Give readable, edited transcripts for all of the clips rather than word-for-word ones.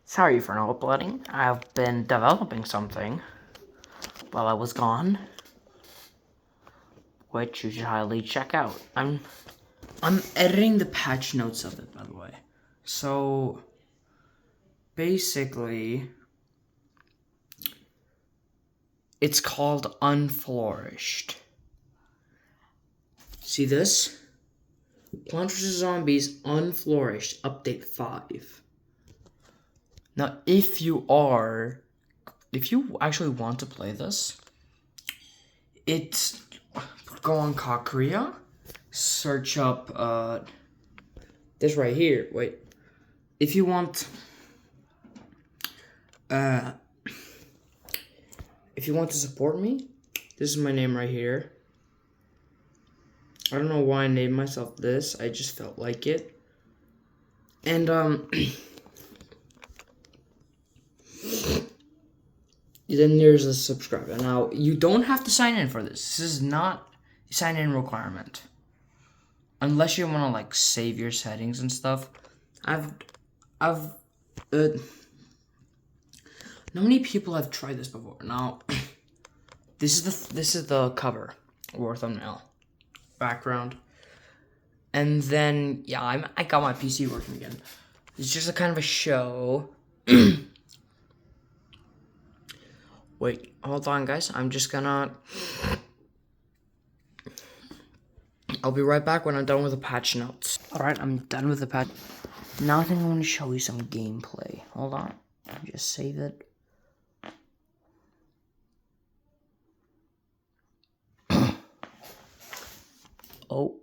Sorry for no uploading. I've been developing something while I was gone, which you should highly check out. I'm editing the patch notes of it, by the way. So basically, it's called Unflorished. See this? Plants vs. Zombies Unflorished Update 5. Now, if you actually want to play this, go on Korea, search up this right here. Wait, if you want to support me, this is my name right here. I don't know why I named myself this. I just felt like it. And then there's a subscribe. Now, you don't have to sign in for this. This is not a sign-in requirement. Unless you want to, like, save your settings and stuff. Not many people have tried this before. Now, this is the cover or thumbnail. Background. And then, yeah, I got my PC working again. It's just a kind of a show. Wait, hold on, guys. I'm just gonna... I'll be right back when I'm done with the patch notes. Alright, I'm done with the patch. Now I think I want to show you some gameplay. Hold on. Just save it. Oh.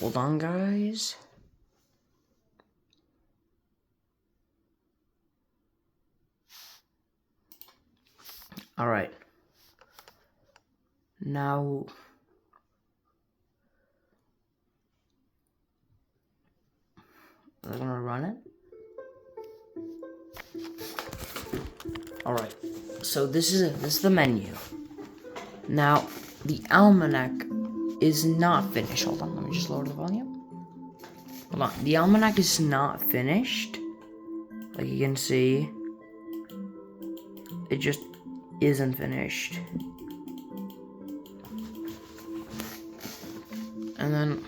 Hold on, guys. Alright. Now... I'm gonna run it. Alright. So this is the menu. Now, the almanac is not finished. Hold on, let me just lower the volume. Hold on. The almanac is not finished. Like you can see. It just isn't finished. And then,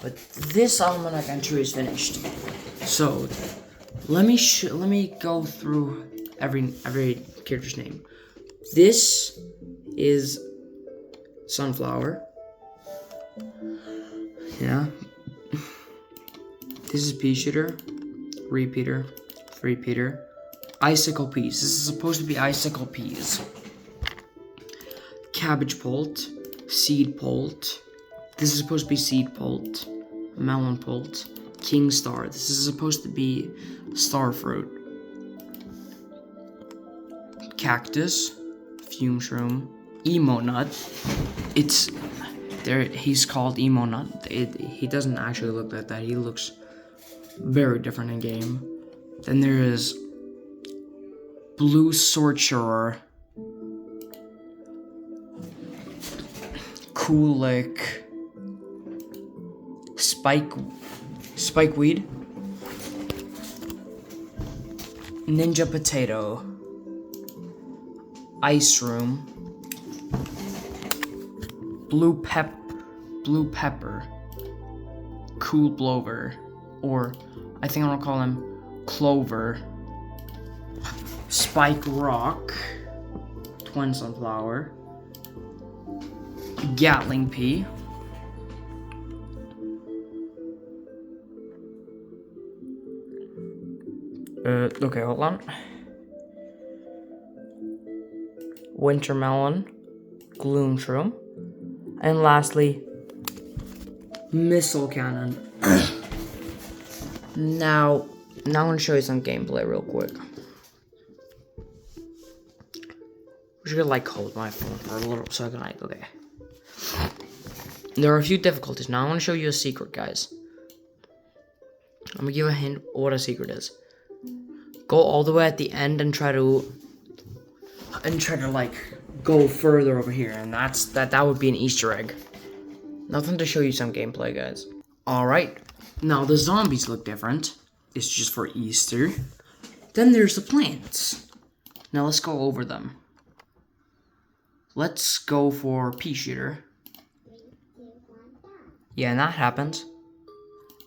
but this almanac entry is finished. So, let me go through every character's name. This is Sunflower. Yeah. This is Pea Shooter, Repeater, Threepeater. Icicle Peas. This is supposed to be Icicle Peas. Cabbage Pult. Seed Pult. This is supposed to be Seed Pult. Melon Pult. King Star. This is supposed to be Star Fruit. Cactus. Fume Shroom. Emo Nut. It's there. He's called Emo Nut. He doesn't actually look like that. He looks very different in game. Then there is Blue Sorcerer, Kulik, Spikeweed, Ninja Potato, Ice Room, Blue Pepper, Cool Blower, or I think I'm gonna call him Clover, Spike Rock, Twin Sunflower, Gatling Pea, okay, hold on. Winter Melon, Gloom Shroom, and lastly, Missile Cannon. Now I'm gonna show you some gameplay real quick. I'm just gonna like hold my phone for a little so I can like, okay. There are a few difficulties. Now I want to show you a secret, guys. I'm gonna give a hint what a secret is. Go all the way at the end and try to like go further over here, and that would be an Easter egg. Nothing to show you some gameplay, guys. Alright, Now the zombies look different. It's just for Easter. Then there's the plants. Now let's go over them. Let's go for pea shooter. Yeah, and that happens.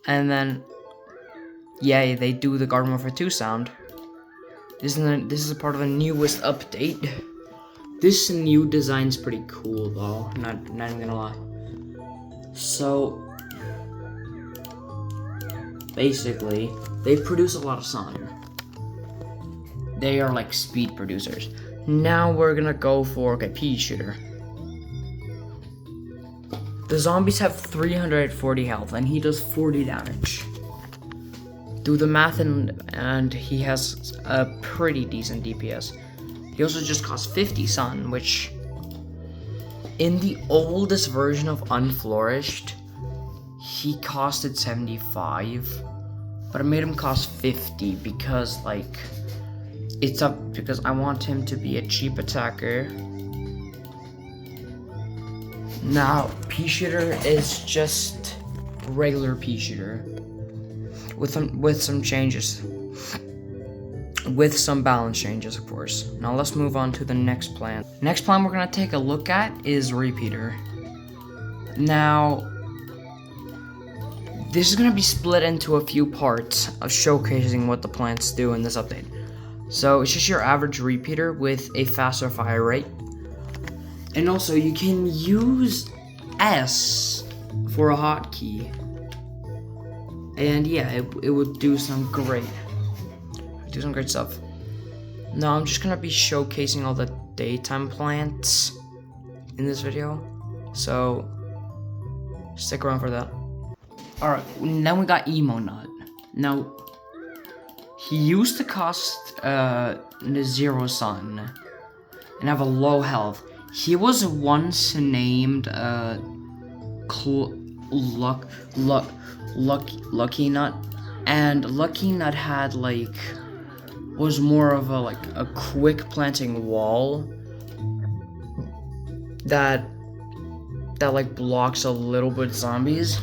And then, yeah, they do the Garden Warfare 2 sound. This is a part of the newest update. This new design's pretty cool though, not even gonna lie. So, basically, they produce a lot of sun. They are like speed producers. Now we're gonna go for pea shooter. The zombies have 340 health and he does 40 damage. Do the math and he has a pretty decent DPS. He also just costs 50 sun, which in the oldest version of Unflourished, he costed 75, but I made him cost 50 because like it's up because I want him to be a cheap attacker. Now, pea shooter is just regular pea shooter with some changes. With some balance changes, of course. Now let's move on to the next plan. Next plan we're gonna take a look at is Repeater. Now, this is gonna be split into a few parts of showcasing what the plants do in this update. So it's just your average Repeater with a faster fire rate. And also you can use S for a hotkey. And yeah, it would do some great stuff. Now I'm just gonna be showcasing all the daytime plants in this video, so stick around for that. Alright, then we got Emo Nut. Now, he used to cost 0 sun and have a low health. He was once named Lucky Nut, and Lucky Nut had like was more of a quick planting wall that like blocks a little bit zombies.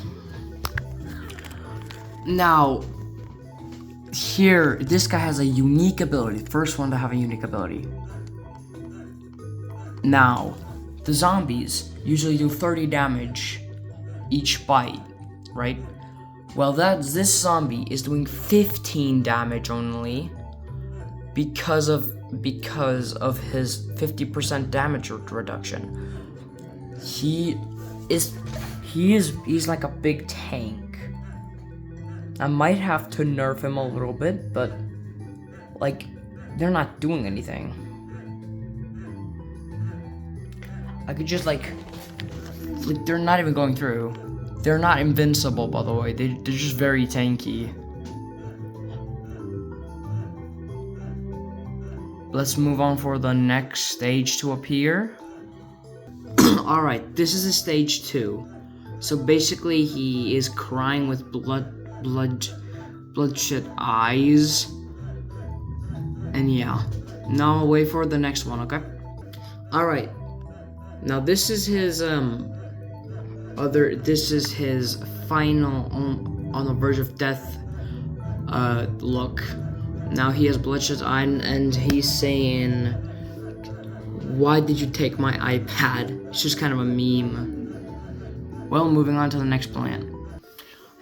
Now here, this guy has a unique ability, first one to have a unique ability. Now, the zombies usually do 30 damage each bite, right? Well, this zombie is doing 15 damage only because of his 50% damage reduction. He's like a big tank. I might have to nerf him a little bit, but like they're not doing anything. I could just like they're not even going through. They're not invincible, by the way. They're just very tanky. Let's move on for the next stage to appear. Alright, this is a stage 2. So basically he is crying with bloodshot eyes. And yeah. Now I'll wait for the next one, okay? Alright. Now this is his final on the verge of death look. Now he has bloodshot eye and he's saying, "Why did you take my iPad?" It's just kind of a meme. Well, moving on to the next plant.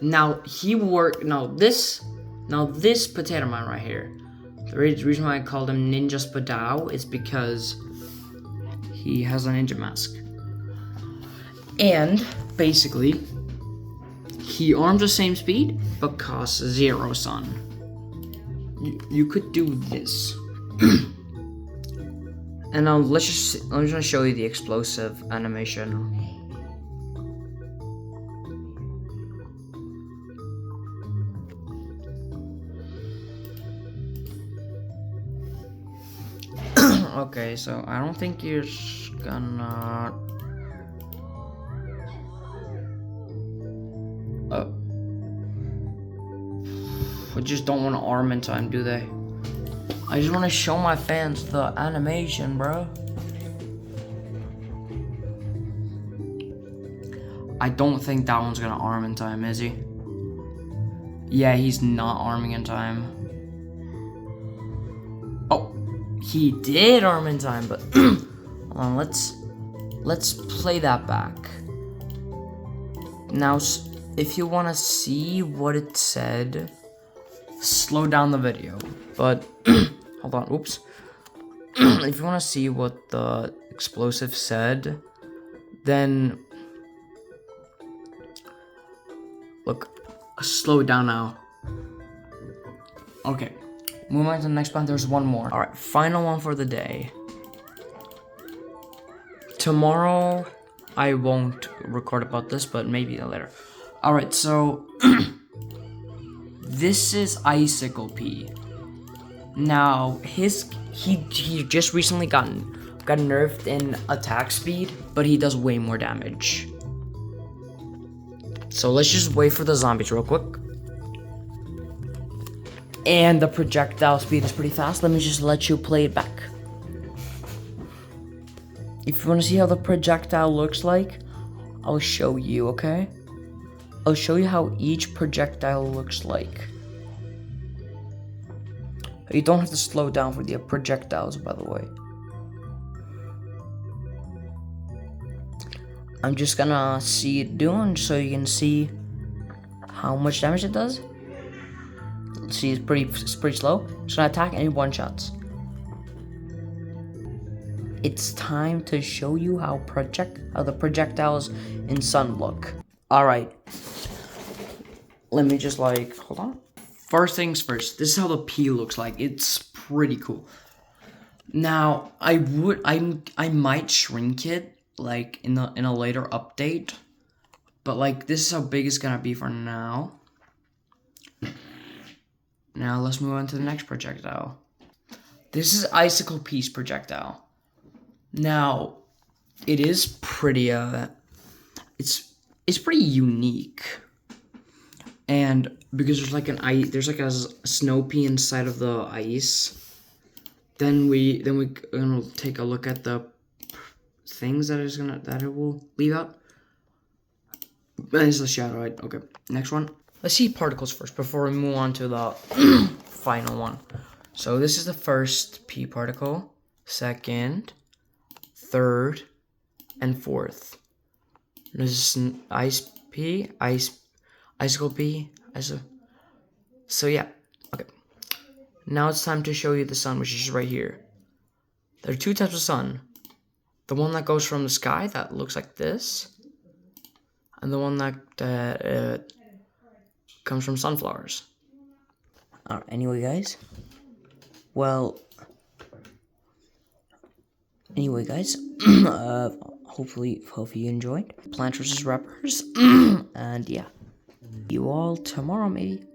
Now this potato man right here. The reason why I called him Ninja Spadao is because he has a ninja mask. And basically, he arms the same speed, but costs 0 sun. You could do this. And now I'm just gonna show you the explosive animation. Okay, so I don't think you're gonna. I just don't want to arm in time, do they? I just want to show my fans the animation, bro. I don't think that one's gonna arm in time, is he? Yeah, he's not arming in time. Oh, he did arm in time, but hold on, let's play that back. Now, if you want to see what it said, slow down the video. But hold on, oops. If you want to see what the explosive said, then look, slow it down now. Okay, moving on to the next one. There's one more. All right, final one for the day. Tomorrow, I won't record about this, but maybe later. All right, so this is Icicle P. Now, he just recently got nerfed in attack speed, but he does way more damage. So let's just wait for the zombies real quick. And the projectile speed is pretty fast. Let me just let you play it back. If you want to see how the projectile looks like, I'll show you, okay? I'll show you how each projectile looks like. You don't have to slow down for the projectiles, by the way. I'm just gonna see it doing so you can see how much damage it does. Let's see, it's pretty slow. It's gonna attack any one-shots. It's time to show you how the projectiles in Sun look. All right. Let me just hold on. First things first, this is how the P looks like. It's pretty cool. Now, I might shrink it in a later update, but this is how big it's gonna be for now. Now let's move on to the next projectile. This is Icicle P's projectile. Now, it is pretty it's pretty unique. And because there's a snow pea inside of the ice. Then we're gonna take a look at the things that it will leave out. It's the shadow, right? Okay. Next one. Let's see particles first before we move on to the final one. So this is the first P particle, second, third, and fourth. This is Icicle P. So yeah, okay. Now it's time to show you the sun, which is right here. There are two types of sun. The one that goes from the sky that looks like this, and the one that comes from sunflowers. Anyway, guys. Hopefully you enjoyed Plants vs. Rappers. And yeah, see you all tomorrow, maybe.